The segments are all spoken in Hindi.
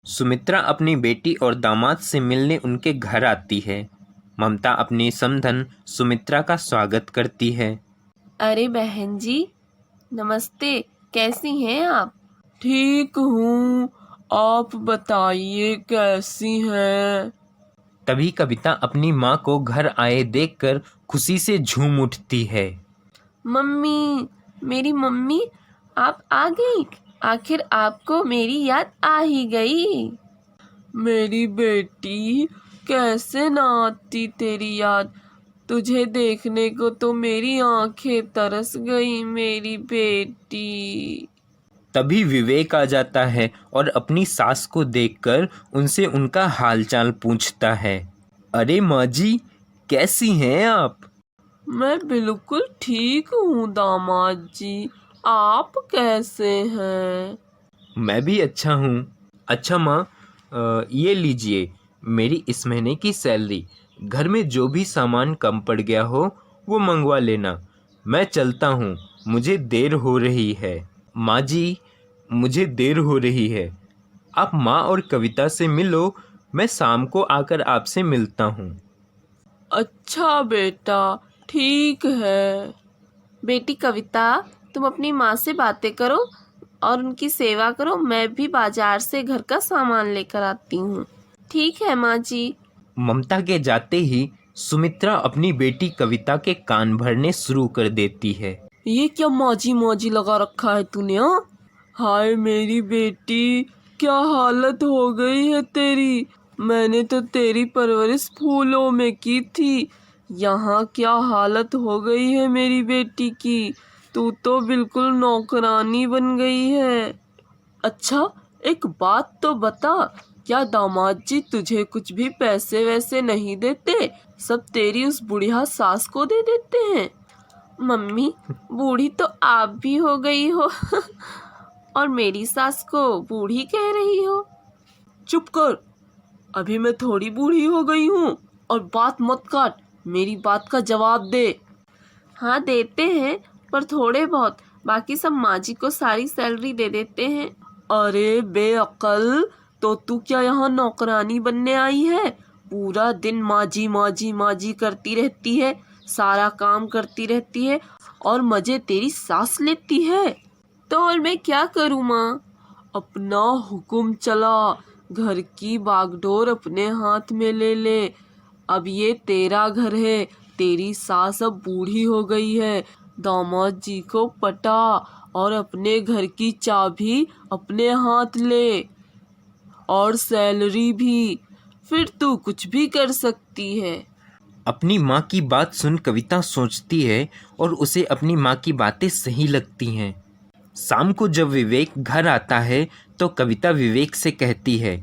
सुमित्रा अपनी बेटी और दामाद से मिलने उनके घर आती है। ममता अपनी समधन सुमित्रा का स्वागत करती है। अरे बहन जी, नमस्ते। कैसी हैं आप? ठीक हूँ, आप बताइए कैसी हैं? तभी कविता अपनी माँ को घर आए देखकर खुशी से झूम उठती है। मम्मी, मेरी मम्मी, आप आ गई। आखिर आपको मेरी याद आ ही गई। मेरी बेटी, कैसे ना आती तेरी याद। तुझे देखने को तो मेरी आंखें तरस गई मेरी बेटी। तभी विवेक आ जाता है और अपनी सास को देखकर उनसे उनका हालचाल पूछता है। अरे माँ जी, कैसी हैं आप? मैं बिल्कुल ठीक हूँ दामाद जी, आप कैसे हैं? मैं भी अच्छा हूँ। अच्छा माँ, ये लीजिए मेरी इस महीने की सैलरी। घर में जो भी सामान कम पड़ गया हो वो मंगवा लेना। मैं चलता हूँ, मुझे देर हो रही है। माँ जी, मुझे देर हो रही है। आप माँ और कविता से मिलो, मैं शाम को आकर आपसे मिलता हूँ। अच्छा बेटा, ठीक है। बेटी कविता, तुम अपनी माँ से बातें करो और उनकी सेवा करो। मैं भी बाजार से घर का सामान लेकर आती हूँ। ठीक है माँ जी। ममता के जाते ही सुमित्रा अपनी बेटी कविता के कान भरने शुरू कर देती है। ये क्या मौजी मौजी लगा रखा है तूने? हाँ, हाय मेरी बेटी, क्या हालत हो गई है तेरी। मैंने तो तेरी परवरिश फूलों में की थी, यहाँ क्या हालत हो गई है मेरी बेटी की। तू तो बिल्कुल नौकरानी बन गई है। अच्छा, एक बात तो बता, क्या दामाद जी तुझे कुछ भी पैसे वैसे नहीं देते? सब तेरी उस बुढ़िया सास को दे देते हैं? मम्मी, बूढ़ी तो आप भी हो गई हो और मेरी सास को बूढ़ी कह रही हो। चुप कर, अभी मैं थोड़ी बूढ़ी हो गई हूँ। और बात मत काट, मेरी बात का जवाब दे। हाँ देते हैं, पर थोड़े बहुत। बाकी सब माँ जी को सारी सैलरी दे देते हैं। अरे बेअक्ल, तो तू क्या यहाँ नौकरानी बनने आई है? पूरा दिन माँ जी माँ जी माँ जी करती रहती है, सारा काम करती रहती है और मजे तेरी सास लेती है। तो और मैं क्या करूँ माँ? अपना हुक्म चला, घर की बागडोर अपने हाथ में ले ले। अब ये तेरा घर है, तेरी सास अब बूढ़ी हो गई है। दामाद जी को पटा और अपने घर की चाबी अपने हाथ ले और सैलरी भी, फिर तू कुछ भी कर सकती है। अपनी माँ की बात सुन कविता सोचती है और उसे अपनी माँ की बातें सही लगती हैं। शाम को जब विवेक घर आता है तो कविता विवेक से कहती है।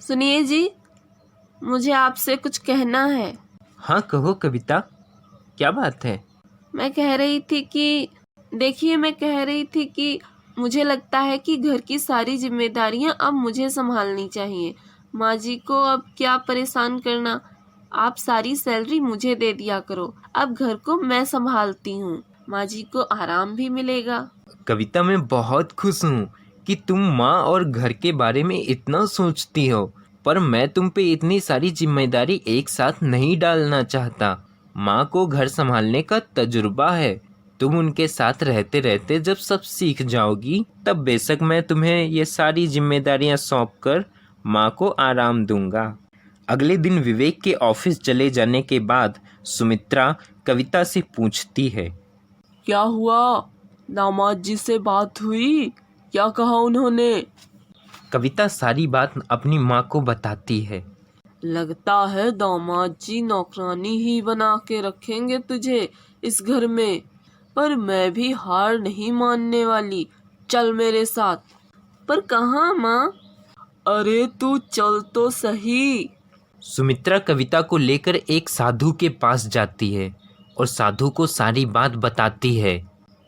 सुनिए जी, मुझे आपसे कुछ कहना है। हाँ कहो कविता, क्या बात है? मैं कह रही थी कि देखिए, मैं कह रही थी कि मुझे लगता है कि घर की सारी जिम्मेदारियां अब मुझे संभालनी चाहिए। माँ जी को अब क्या परेशान करना। आप सारी सैलरी मुझे दे दिया करो। अब घर को मैं संभालती हूँ, माँ जी को आराम भी मिलेगा। कविता, मैं बहुत खुश हूँ कि तुम माँ और घर के बारे में इतना सोचती हो, पर मैं तुम पे इतनी सारी जिम्मेदारी एक साथ नहीं डालना चाहता। माँ को घर संभालने का तजुर्बा है। तुम उनके साथ रहते रहते जब सब सीख जाओगी तब बेशक मैं तुम्हें ये सारी जिम्मेदारियाँ सौंप कर माँ को आराम दूंगा। अगले दिन विवेक के ऑफिस चले जाने के बाद सुमित्रा कविता से पूछती है। क्या हुआ? दामाद जी से बात हुई? क्या कहा उन्होंने? कविता सारी बात अपनी माँ को बताती है। लगता है दामाद जी नौकरानी ही बना के रखेंगे तुझे इस घर में। पर मैं भी हार नहीं मानने वाली। चल मेरे साथ। पर कहाँ माँ? अरे तू चल तो सही। सुमित्रा कविता को लेकर एक साधु के पास जाती है और साधु को सारी बात बताती है।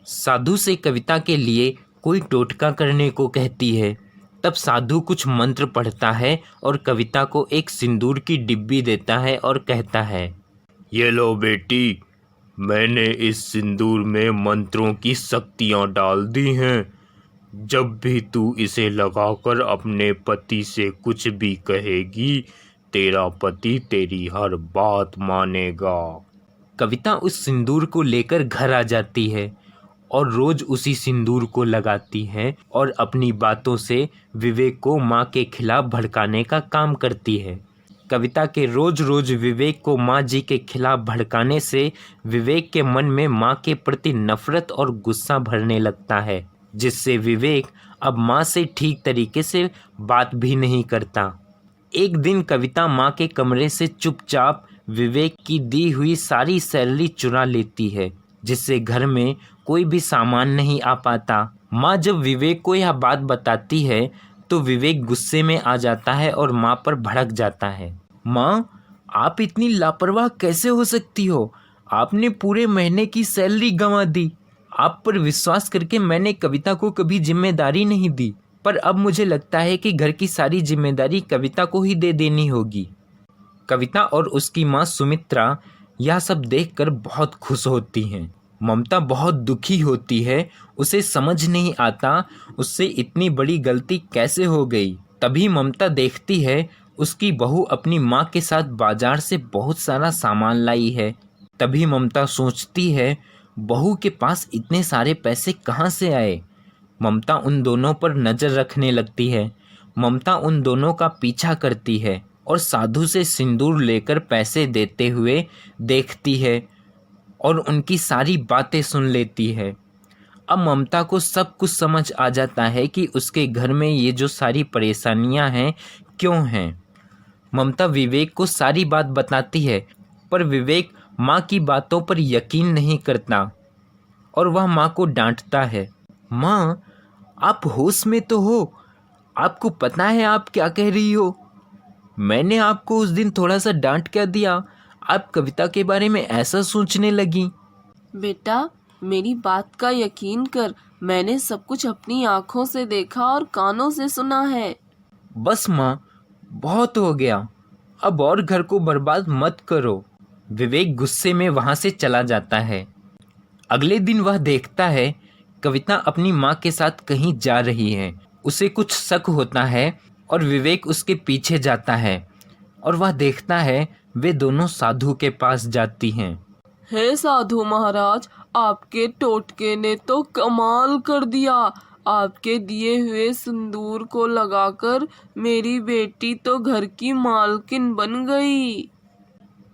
साधु से कविता के लिए कोई टोटका करने को कहती है। तब साधु कुछ मंत्र पढ़ता है और कविता को एक सिंदूर की डिब्बी देता है और कहता है, ये लो बेटी, मैंने इस सिंदूर में मंत्रों की शक्तियाँ डाल दी हैं। जब भी तू इसे लगाकर अपने पति से कुछ भी कहेगी, तेरा पति तेरी हर बात मानेगा। कविता उस सिंदूर को लेकर घर आ जाती है और रोज उसी सिंदूर को लगाती है और अपनी बातों से विवेक को माँ के खिलाफ भड़काने का काम करती है। कविता के रोज रोज विवेक को माँ जी के खिलाफ भड़काने से विवेक के मन में माँ के प्रति नफरत और गुस्सा भरने लगता है, जिससे विवेक अब माँ से ठीक तरीके से बात भी नहीं करता। एक दिन कविता माँ के कमरे से चुपचाप विवेक की दी हुई सारी सैलरी चुरा लेती है, जिससे घर में कोई भी सामान नहीं आ पाता। माँ जब विवेक को यह बात बताती है तो विवेक गुस्से में आ जाता है और माँ पर भड़क जाता है। माँ, आप इतनी लापरवाह कैसे हो सकती हो? आपने पूरे महीने की सैलरी गंवा दी। आप पर विश्वास करके मैंने कविता को कभी जिम्मेदारी नहीं दी, पर अब मुझे लगता है कि घर की सारी जिम्मेदारी कविता को ही दे देनी होगी। कविता और उसकी माँ सुमित्रा यह सब देखकर बहुत खुश होती हैं। ममता बहुत दुखी होती है, उसे समझ नहीं आता उससे इतनी बड़ी गलती कैसे हो गई। तभी ममता देखती है उसकी बहू अपनी माँ के साथ बाजार से बहुत सारा सामान लाई है। तभी ममता सोचती है, बहू के पास इतने सारे पैसे कहाँ से आए। ममता उन दोनों पर नज़र रखने लगती है। ममता उन दोनों का पीछा करती है और साधु से सिंदूर लेकर पैसे देते हुए देखती है और उनकी सारी बातें सुन लेती है। अब ममता को सब कुछ समझ आ जाता है कि उसके घर में ये जो सारी परेशानियां हैं क्यों हैं। ममता विवेक को सारी बात बताती है, पर विवेक माँ की बातों पर यकीन नहीं करता और वह माँ को डांटता है। माँ, आप होश में तो हो? आपको पता है आप क्या कह रही हो? मैंने आपको उस दिन थोड़ा सा डांट क्या दिया, आप कविता के बारे में ऐसा सोचने लगी। बेटा, मेरी बात का यकीन कर, मैंने सब कुछ अपनी आंखों से देखा और कानों से सुना है। बस माँ, बहुत हो गया, अब और घर को बर्बाद मत करो। विवेक गुस्से में वहाँ से चला जाता है। अगले दिन वह देखता है कविता अपनी माँ के साथ कहीं जा रही है। उसे कुछ शक होता है और विवेक उसके पीछे जाता है और वह देखता है वे दोनों साधु के पास जाती हैं। हे साधु महाराज, आपके टोटके ने तो कमाल कर दिया। आपके दिए हुए सिंदूर को लगाकर मेरी बेटी तो घर की मालकिन बन गई।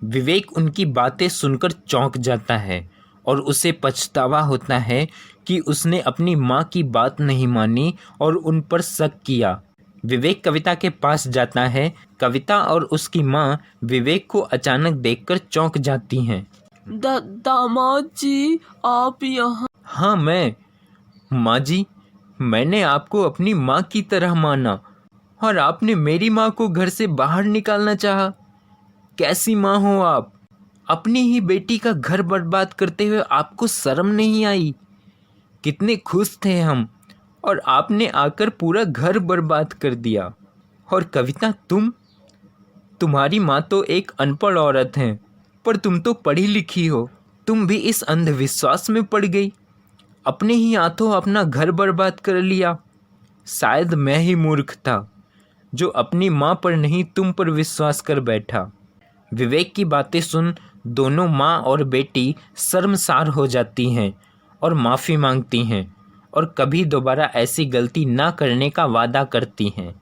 विवेक उनकी बातें सुनकर चौंक जाता है और उसे पछतावा होता है कि उसने अपनी माँ की बात नहीं मानी और उन पर शक किया। विवेक कविता के पास जाता है। कविता और उसकी माँ विवेक को अचानक देखकर चौंक जाती हैं। दामाद जी, आप यहाँ? हाँ, मैं। माँ जी, मैंने आपको अपनी माँ की तरह माना और आपने मेरी माँ को घर से बाहर निकालना चाहा। कैसी माँ हो आप? अपनी ही बेटी का घर बर्बाद करते हुए आपको शर्म नहीं आई? कितने खुश थे हम और आपने आकर पूरा घर बर्बाद कर दिया। और कविता, तुम्हारी माँ तो एक अनपढ़ औरत है, पर तुम तो पढ़ी लिखी हो। तुम भी इस अंधविश्वास में पड़ गई, अपने ही हाथों अपना घर बर्बाद कर लिया। शायद मैं ही मूर्ख था जो अपनी माँ पर नहीं तुम पर विश्वास कर बैठा। विवेक की बातें सुन दोनों माँ और बेटी शर्मसार हो जाती हैं और माफ़ी मांगती हैं और कभी दोबारा ऐसी गलती ना करने का वादा करती हैं।